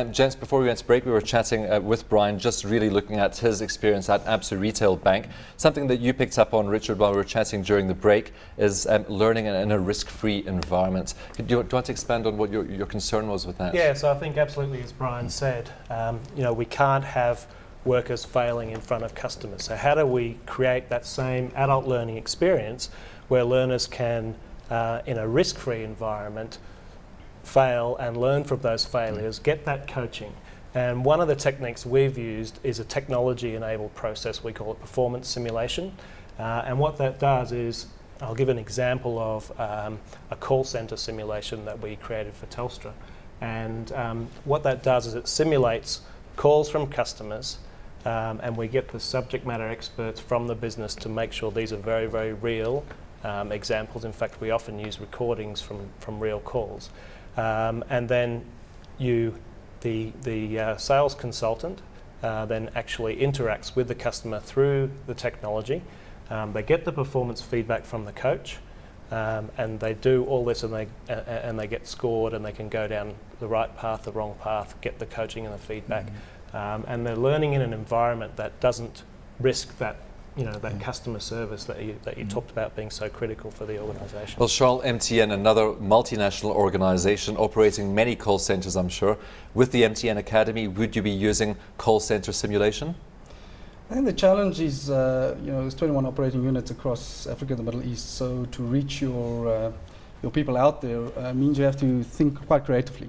Gents, before we went to break, we were chatting with Brian, just really looking at his experience at ABSA Retail Bank. Something that you picked up on, Richard, while we were chatting during the break, is learning in a risk-free environment. Do you want to expand on what your concern was with that? Yeah, so I think absolutely, as Brian said, we can't have workers failing in front of customers. So how do we create that same adult learning experience where learners can, in a risk-free environment, fail and learn from those failures, get that coaching? And one of the techniques we've used is a technology-enabled process. We call it performance simulation. And what that does is, I'll give an example of a call centre simulation that we created for Telstra. And what that does is it simulates calls from customers, and we get the subject matter experts from the business to make sure these are very, very real examples. In fact, we often use recordings from real calls. And then the sales consultant then actually interacts with the customer through the technology. They get the performance feedback from the coach, and they do all this, and they get scored, and they can go down the right path, the wrong path, get the coaching and the feedback. And they're learning in an environment that doesn't risk that that customer service that you talked about being so critical for the organisation. Well, Charl, MTN, another multinational organisation operating many call centres, I'm sure. With the MTN Academy, would you be using call centre simulation? I think the challenge is, there's 21 operating units across Africa and the Middle East, so to reach your people out there means you have to think quite creatively.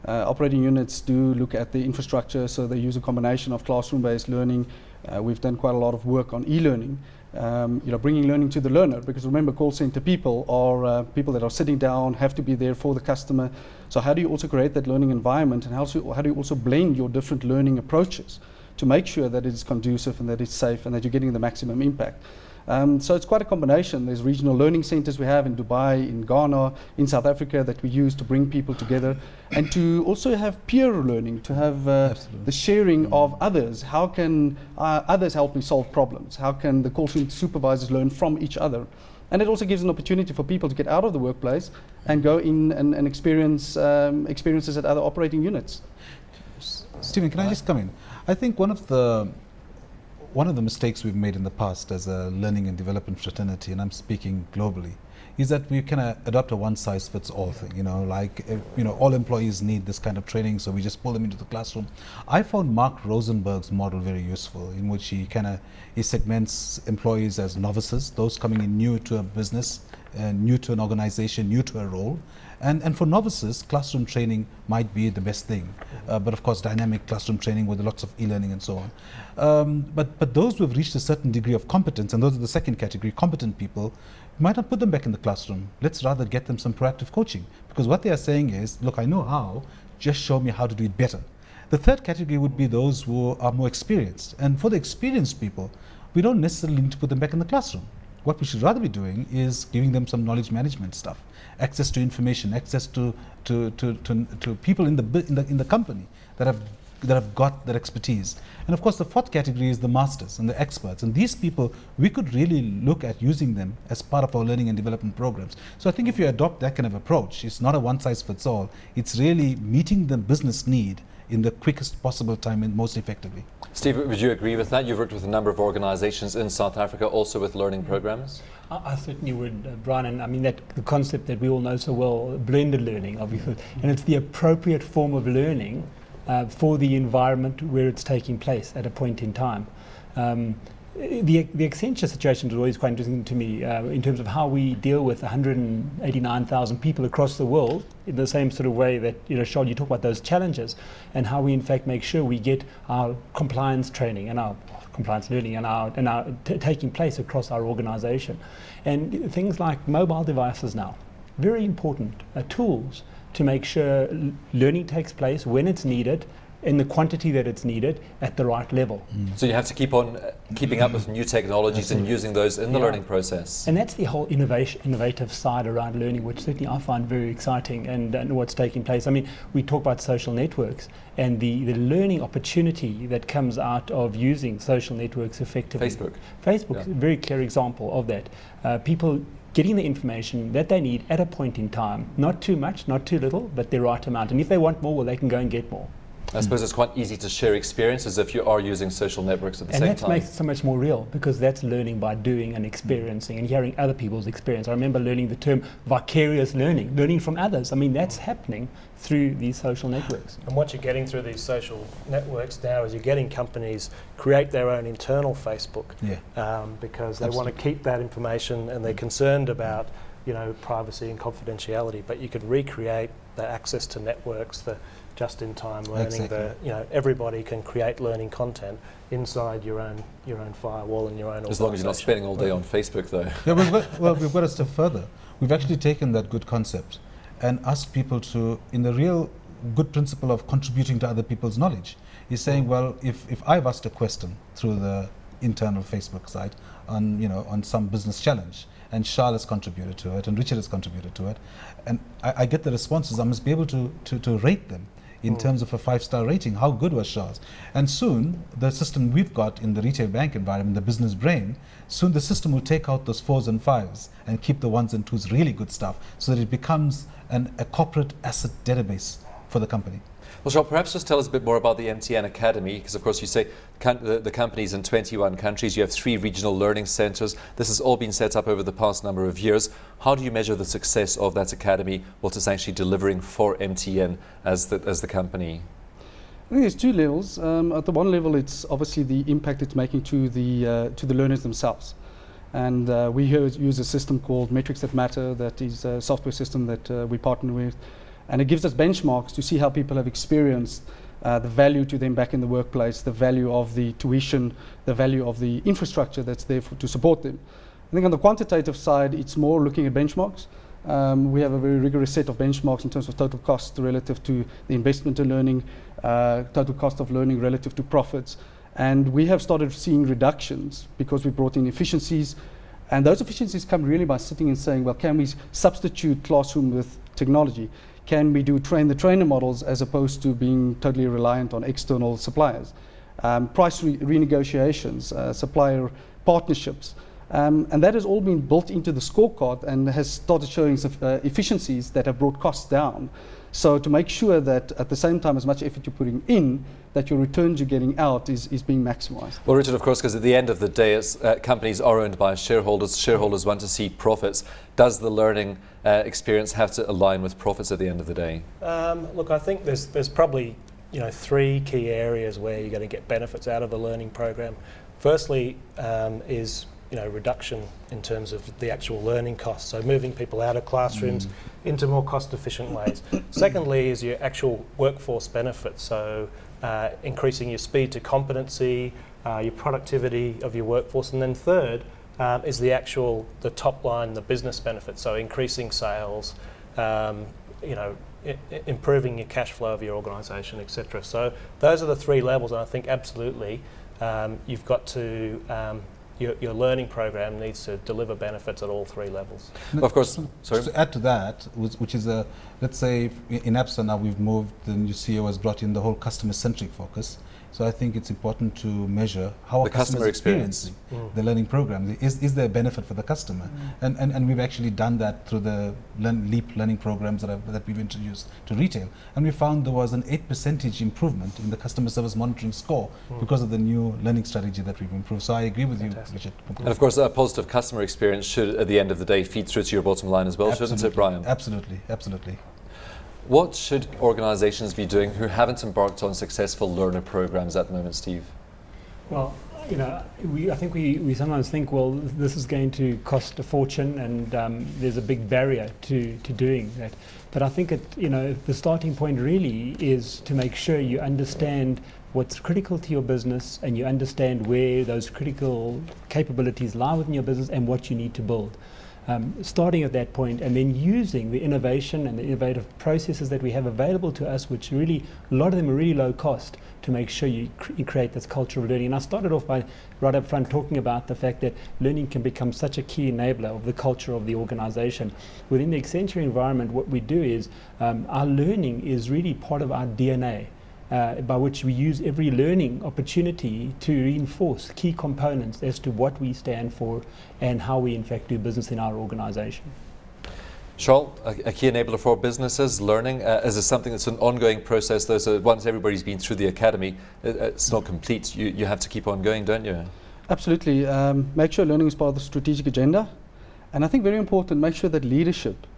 Operating units do look at the infrastructure, so they use a combination of classroom-based learning. We've done quite a lot of work on e-learning, bringing learning to the learner, because remember, call center people are people that are sitting down, have to be there for the customer. So how do you also create that learning environment, and how do you also blend your different learning approaches to make sure that it's conducive and that it's safe and that you're getting the maximum impact? So it's quite a combination. There's regional learning centers we have in Dubai, in Ghana, in South Africa that we use to bring people together, and to also have peer learning, to have the sharing of others. How can others help me solve problems? How can the call center supervisors learn from each other? And it also gives an opportunity for people to get out of the workplace and go in and experience experiences at other operating units. Stephen, can I just come in? I think one of the mistakes we've made in the past as a learning and development fraternity, and I'm speaking globally, is that we kind of adopt a one-size-fits-all thing. All employees need this kind of training, so we just pull them into the classroom. I found Mark Rosenberg's model very useful, in which he segments employees as novices, those coming in new to a business, new to an organization, new to a role. And for novices, classroom training might be the best thing. But of course, dynamic classroom training with lots of e-learning and so on. But those who have reached a certain degree of competence, and those are the second category, competent people, might not put them back in the classroom. Let's rather get them some proactive coaching. Because what they are saying is, look, I know how, just show me how to do it better. The third category would be those who are more experienced. And for the experienced people, we don't necessarily need to put them back in the classroom. What we should rather be doing is giving them some knowledge management stuff, access to information, access to people in the company that have got that expertise. And of course, the fourth category is the masters and the experts. And these people, we could really look at using them as part of our learning and development programs. So I think if you adopt that kind of approach, it's not a one-size-fits-all. It's really meeting the business need in the quickest possible time and most effectively. Steve, would you agree with that? You've worked with a number of organisations in South Africa, also with learning programs. I certainly would, Brian, and I mean that the concept that we all know so well, blended learning, obviously, and it's the appropriate form of learning for the environment where it's taking place at a point in time. The Accenture situation is always quite interesting to me in terms of how we deal with 189,000 people across the world in the same sort of way that, Charl, you talk about those challenges, and how we in fact make sure we get our compliance training and our compliance learning and our taking place across our organisation. And things like mobile devices now, very important tools to make sure learning takes place when it's needed, in the quantity that it's needed, at the right level. So you have to keep on keeping up with new technologies and using those in the learning process. And that's the whole innovative side around learning, which certainly I find very exciting, and what's taking place. I mean, we talk about social networks and the learning opportunity that comes out of using social networks effectively. Facebook is a very clear example of that. People getting the information that they need at a point in time, not too much, not too little, but the right amount. And if they want more, well, they can go and get more. I suppose it's quite easy to share experiences if you are using social networks at the same And that time. makes it so much more real, because that's learning by doing and experiencing and hearing other people's experience. I remember learning the term vicarious learning from others. I mean, that's happening through these social networks. And what you're getting through these social networks now is you're getting companies create their own internal Facebook because they want to keep that information, and they're concerned about privacy and confidentiality. But you could recreate the access to networks, the just-in-time learning. Everybody can create learning content inside your own firewall and your own. As long as you're not spending all day on Facebook, though. Yeah, we've got a step further. We've actually taken that good concept and asked people to, in the real good principle of contributing to other people's knowledge, is saying, well, if I've asked a question through the internal Facebook site on some business challenge, and Charl has contributed to it, and Richard has contributed to it, and I get the responses, I must be able to rate them in terms of a 5-star rating. How good was Charles? And soon, the system we've got in the retail bank environment, the business brain, soon the system will take out those 4s and 5s and keep the 1s and 2s, really good stuff, so that it becomes a corporate asset database for the company. Well, Charl, perhaps just tell us a bit more about the MTN Academy, because of course you say the company's in 21 countries, you have 3 regional learning centres. This has all been set up over the past number of years. How do you measure the success of that academy, what it's actually delivering for MTN as the company? I think there's 2 levels. At the one level, it's obviously the impact it's making to the learners themselves. And we here use a system called Metrics That Matter, that is a software system that we partner with. And it gives us benchmarks to see how people have experienced the value to them back in the workplace, the value of the tuition, the value of the infrastructure that's there to support them. I think on the quantitative side, it's more looking at benchmarks. We have a very rigorous set of benchmarks in terms of total cost relative to the investment in learning, total cost of learning relative to profits. And we have started seeing reductions because we brought in efficiencies. And those efficiencies come really by sitting and saying, well, can we substitute classroom with technology? Can we do train-the-trainer models as opposed to being totally reliant on external suppliers? Price renegotiations, supplier partnerships. And that has all been built into the scorecard and has started showing efficiencies that have brought costs down. So to make sure that at the same time, as much effort you're putting in, that your returns you're getting out is being maximized. Well, Richard, of course, because at the end of the day, companies are owned by shareholders. Shareholders want to see profits. Does the learning experience have to align with profits at the end of the day? Look, I think there's probably 3 key areas where you're going to get benefits out of the learning program. Firstly is reduction in terms of the actual learning costs, so moving people out of classrooms into more cost-efficient ways. Secondly is your actual workforce benefits, so increasing your speed to competency, your productivity of your workforce, and then third is the top line, the business benefits, so increasing sales, improving your cash flow of your organisation, etc. So those are the 3 levels, and I think absolutely you've got to your learning program needs to deliver benefits at all 3 levels. Of course. Sorry. To add to that, which is let's say in ABSA now we've moved, the new CEO has brought in the whole customer-centric focus. So I think it's important to measure how the customer experience the learning program. Is there a benefit for the customer? And we've actually done that through the LEAP learning programs that we've introduced to retail. And we found there was an 8% improvement in the customer service monitoring score because of the new learning strategy that we've improved. So I agree with you, Richard. And of course, a positive customer experience should, at the end of the day, feed through to your bottom line as well, shouldn't it, Brian? Absolutely. What should organisations be doing who haven't embarked on successful learner programs at the moment, Steve? Well, I think we sometimes think, well, this is going to cost a fortune, and there's a big barrier to doing that. But I think the starting point really is to make sure you understand what's critical to your business, and you understand where those critical capabilities lie within your business and what you need to build. Starting at that point and then using the innovation and the innovative processes that we have available to us, which really, a lot of them are really low cost, to make sure you create this culture of learning. And I started off by right up front talking about the fact that learning can become such a key enabler of the culture of the organisation. Within the Accenture environment, what we do is our learning is really part of our DNA. By which we use every learning opportunity to reinforce key components as to what we stand for and how we in fact do business in our organisation. Charl, a key enabler for businesses, learning, is this something that's an ongoing process, though? So once everybody's been through the academy, it's not complete. You have to keep on going, don't you? Absolutely. Make sure learning is part of the strategic agenda. And I think very important, make sure that leadership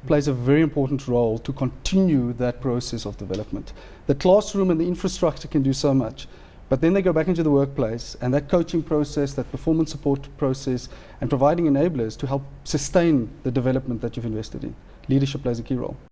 plays a very important role to continue that process of development. The classroom and the infrastructure can do so much, but then they go back into the workplace, and that coaching process, that performance support process, and providing enablers to help sustain the development that you've invested in. Leadership plays a key role.